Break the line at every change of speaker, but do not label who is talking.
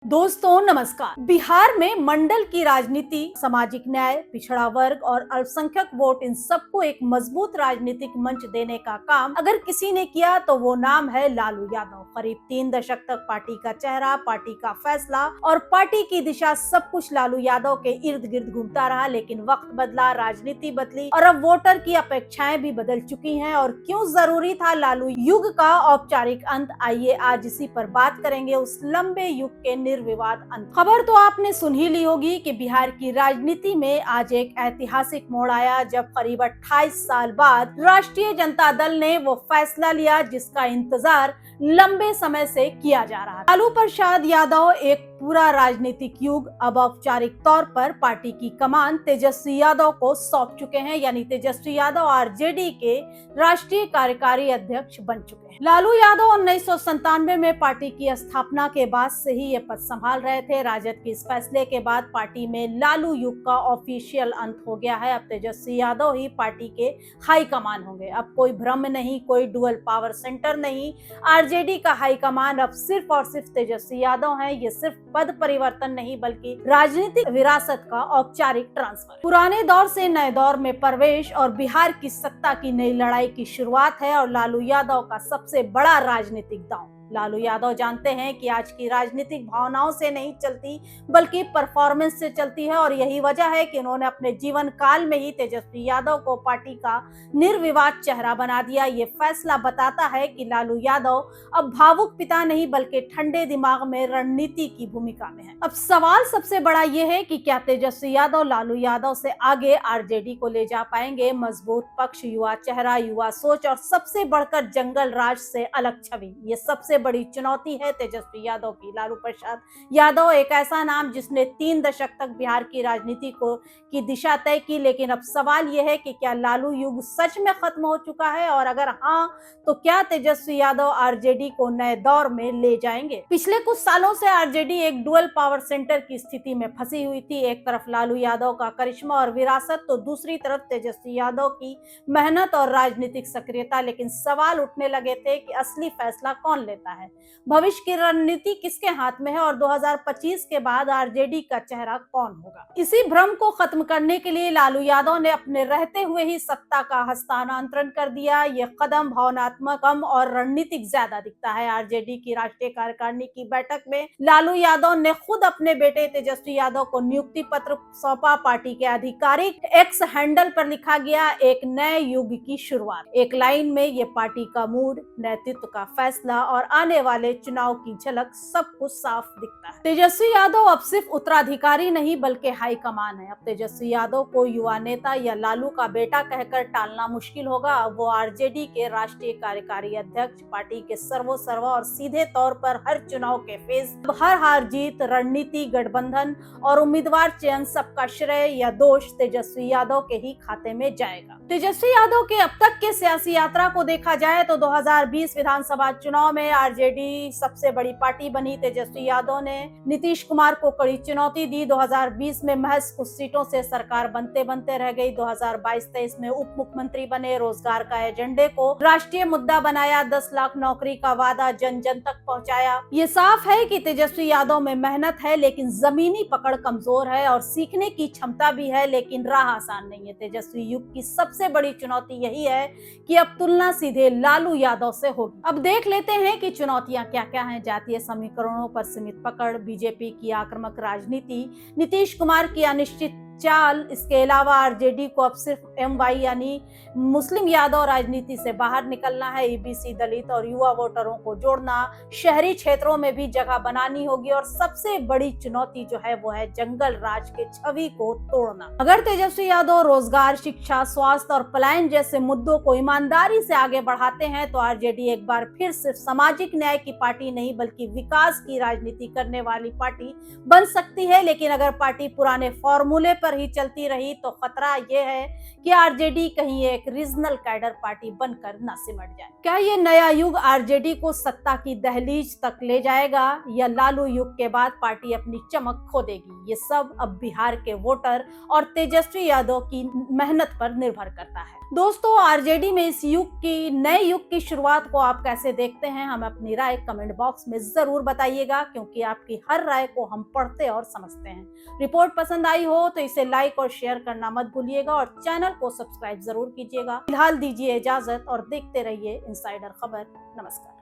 दोस्तों नमस्कार। बिहार में मंडल की राजनीति, सामाजिक न्याय, पिछड़ा वर्ग और अल्पसंख्यक वोट, इन सबको एक मजबूत राजनीतिक मंच देने का काम अगर किसी ने किया तो वो नाम है लालू यादव। करीब 3 दशक तक पार्टी का चेहरा, पार्टी का फैसला और पार्टी की दिशा सब कुछ लालू यादव के इर्द गिर्द घूमता रहा। लेकिन वक्त बदला, राजनीति बदली और अब वोटर की अपेक्षाएं भी बदल चुकी हैं। और क्यों जरूरी था लालू युग का औपचारिक अंत, आइए आज इसी पर बात करेंगे, उस लंबे युग के निर्विवाद अंत। खबर तो आपने सुन ही ली होगी कि बिहार की राजनीति में आज एक ऐतिहासिक मोड़ आया, जब करीब 28 साल बाद राष्ट्रीय जनता दल ने वो फैसला लिया जिसका इंतजार लंबे समय से किया जा रहा था। लालू प्रसाद यादव एक पूरा राजनीतिक युग अब औपचारिक तौर पर पार्टी की कमान तेजस्वी यादव को सौंप चुके हैं, यानी तेजस्वी यादव आरजेडी के राष्ट्रीय कार्यकारी अध्यक्ष बन चुके हैं। लालू यादव 1997 में पार्टी की स्थापना के बाद से ही ये पद संभाल रहे थे। राजद के इस फैसले के बाद पार्टी में लालू युग का ऑफिशियल अंत हो गया है। अब तेजस्वी यादव ही पार्टी के हाई कमान होंगे। अब कोई भ्रम नहीं, कोई डुअल पावर सेंटर नहीं। आरजेडी का हाईकमान अब सिर्फ और सिर्फ तेजस्वी यादव हैं। ये सिर्फ पद परिवर्तन नहीं बल्कि राजनीतिक विरासत का औपचारिक ट्रांसफर, पुराने दौर से नए दौर में प्रवेश और बिहार की सत्ता की नई लड़ाई की शुरुआत है। और लालू यादव का सबसे बड़ा राजनीतिक दांव। लालू यादव जानते हैं कि आज की राजनीतिक भावनाओं से नहीं चलती बल्कि परफॉर्मेंस से चलती है। और यही वजह है कि उन्होंने अपने जीवन काल में ही तेजस्वी यादव को पार्टी का निर्विवाद चेहरा बना दिया। ये फैसला बताता है कि लालू यादव अब भावुक पिता नहीं बल्कि ठंडे दिमाग में रणनीति की भूमिका में है। अब सवाल सबसे बड़ा यह है कि क्या तेजस्वी यादव लालू यादव से आगे आरजेडी को ले जा पाएंगे। मजबूत पक्ष, युवा चेहरा, युवा सोच और सबसे बढ़कर जंगल राज से अलग छवि, ये सबसे बड़ी चुनौती है तेजस्वी यादव की। लालू प्रसाद यादव एक ऐसा नाम जिसने 3 दशक तक बिहार की राजनीति की दिशा तय की। लेकिन अब सवाल यह है कि क्या लालू युग सच में खत्म हो चुका है, और अगर हाँ तो क्या तेजस्वी यादव आरजेडी को नए दौर में ले जाएंगे। पिछले कुछ सालों से आरजेडी एक डुअल पावर सेंटर की स्थिति में फंसी हुई थी। एक तरफ लालू यादव का करिश्मा और विरासत, तो दूसरी तरफ तेजस्वी यादव की मेहनत और राजनीतिक सक्रियता। लेकिन सवाल उठने लगे थे कि असली फैसला कौन लेता है, भविष्य की रणनीति किसके हाथ में है, और 2025 के बाद आरजेडी का चेहरा कौन होगा। इसी भ्रम को खत्म करने के लिए लालू यादव ने अपने रहते हुए ही सत्ता का हस्तांतरण कर दिया। ये कदम भावनात्मक कम और रणनीतिक ज्यादा दिखता है। आरजेडी की राष्ट्रीय कार्यकारिणी की बैठक में लालू यादव ने खुद अपने बेटे तेजस्वी यादव को नियुक्ति पत्र सौंपा। पार्टी के आधिकारिक एक्स हैंडल पर लिखा गया, एक नए युग की शुरुआत। एक लाइन में ये पार्टी का मूड, नेतृत्व का फैसला और आने वाले चुनाव की झलक, सब कुछ साफ दिखता है। तेजस्वी यादव अब सिर्फ उत्तराधिकारी नहीं बल्कि हाई कमान है। अब तेजस्वी यादव को युवा नेता या लालू का बेटा कहकर टालना मुश्किल होगा। अब वो आरजेडी के राष्ट्रीय कार्यकारी अध्यक्ष, पार्टी के सर्वोसर्वा और सीधे तौर पर हर चुनाव के फेस, हर हार जीत, रणनीति, गठबंधन और उम्मीदवार चयन, सबका श्रेय या दोष तेजस्वी यादव के ही खाते में जाएगा। तेजस्वी यादव के अब तक के सियासी यात्रा को देखा जाए तो 2020 विधानसभा चुनाव में आरजेडी सबसे बड़ी पार्टी बनी। तेजस्वी यादव ने नीतीश कुमार को कड़ी चुनौती दी। 2020 में महज कुछ सीटों से सरकार बनते बनते रह गई। 2022-23 में उप मुख्यमंत्री बने, रोजगार का एजेंडे को राष्ट्रीय मुद्दा बनाया, 10 लाख नौकरी का वादा जन जन तक पहुंचाया। ये साफ है कि तेजस्वी यादव में मेहनत है लेकिन जमीनी पकड़ कमजोर है, और सीखने की क्षमता भी है लेकिन राह आसान नहीं है। तेजस्वी युग की सबसे बड़ी चुनौती यही है कि अब तुलना सीधे लालू यादव से होगी। अब देख लेते हैं कि चुनौतियां क्या क्या हैं। जातीय समीकरणों पर सीमित पकड़, बीजेपी की आक्रामक राजनीति, नीतीश कुमार की अनिश्चित चाल, इसके अलावा आरजेडी को अब सिर्फ एमवाई यानी मुस्लिम यादव राजनीति से बाहर निकलना है। ईबीसी, दलित और युवा वोटरों को जोड़ना, शहरी क्षेत्रों में भी जगह बनानी होगी, और सबसे बड़ी चुनौती जो है वो है जंगल राज के छवि को तोड़ना। अगर तेजस्वी यादव रोजगार, शिक्षा, स्वास्थ्य और पलायन जैसे मुद्दों को ईमानदारी से आगे बढ़ाते हैं तो आरजेडी एक बार फिर सिर्फ सामाजिक न्याय की पार्टी नहीं बल्कि विकास की राजनीति करने वाली पार्टी बन सकती है। लेकिन अगर पार्टी पुराने फॉर्मूले पर ही चलती रही तो खतरा यह है कि आरजेडी कहीं एक रीजनल कैडर पार्टी बनकर न सिमट जाए। क्या ये नया युग आरजेडी को सत्ता की दहलीज तक ले जाएगा, या लालू युग के बाद पार्टी अपनी चमक खो देगी? ये सब अब बिहार के वोटर और तेजस्वी यादव की मेहनत पर निर्भर करता है। दोस्तों, आरजेडी में इस युग की नए युग की शुरुआत को आप कैसे देखते हैं? हमें अपनी राय कमेंट बॉक्स में जरूर बताइएगा, क्योंकि आपकी हर राय को हम पढ़ते और समझते हैं। रिपोर्ट पसंद आई हो तो इसे लाइक और शेयर करना मत भूलिएगा और चैनल को सब्सक्राइब जरूर कीजिएगा। फिलहाल दीजिए इजाजत और देखते रहिए इनसाइडर खबर। नमस्कार।